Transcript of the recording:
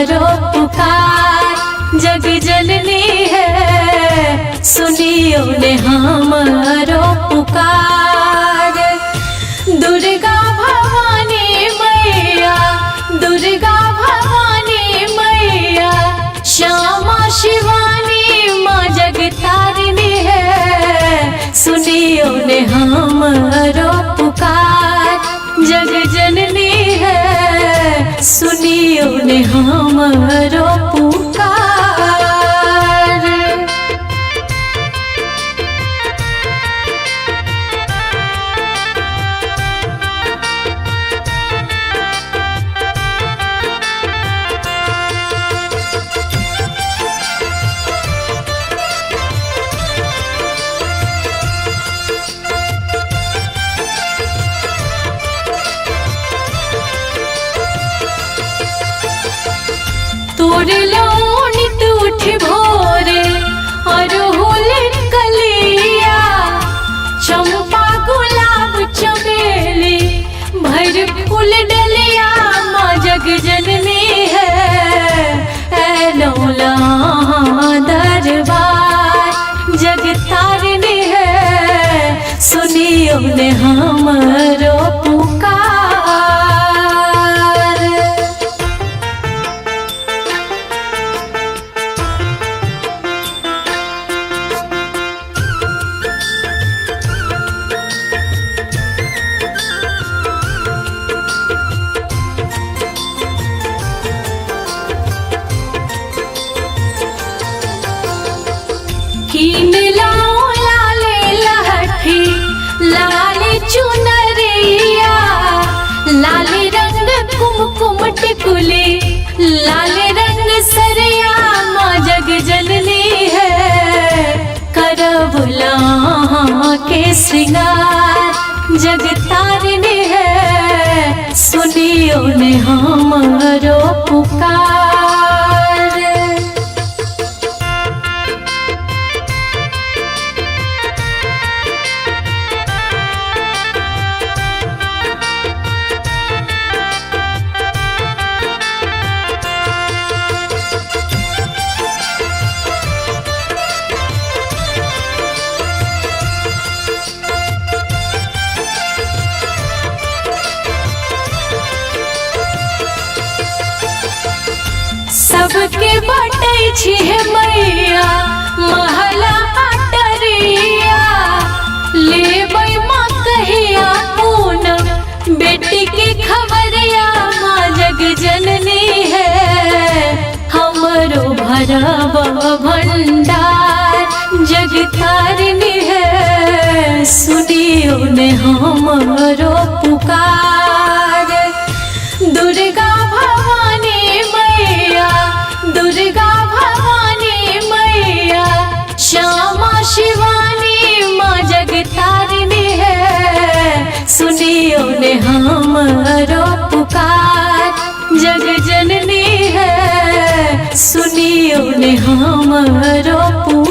हमरो पुकार। जग जननी है सुनियो ने हमरो पुकार। दुर्गा भवानी मैया, दुर्गा भवानी मैया, श्यामा शिवानी माँ जगतारिणी है सुनियो ने हमरो पुकार। जग जननी है सुनियो ने हमरो पुकार। नित उठ भोरे अरहुल कलिया, चंपा गुलाब चमेली भर फूल डलिया। माँ जग जननी है ऐलौला दरबार। जग तारिणी है सुनियो ने हमरो पुकार। कीन लाओ लाले लहठी लाले चुनरिया, लाले रंग कुमकुम टिकुली लाले रंग सरिया। माँ जग जननी है करबुला के श्रृंगार। जग तारिणी है सुनियो ने हमरो पुकार। सबके बाटे छी है मैया महला अटरिया। लेबै माँ कहिया पूनम बेटी के खबरिया। माँ जग जननी है हमरो भरब भंडार। जग तारिणी है सुनियो ने हमरो पुकार। दुर्गा भवानी मैया, दुर्गा भवानी मैया, श्यामा शिवानी माँ जग तारिणी है सुनियो ने हमरो पुकार। जग जननी है सुनियो ने हमरो पुकार।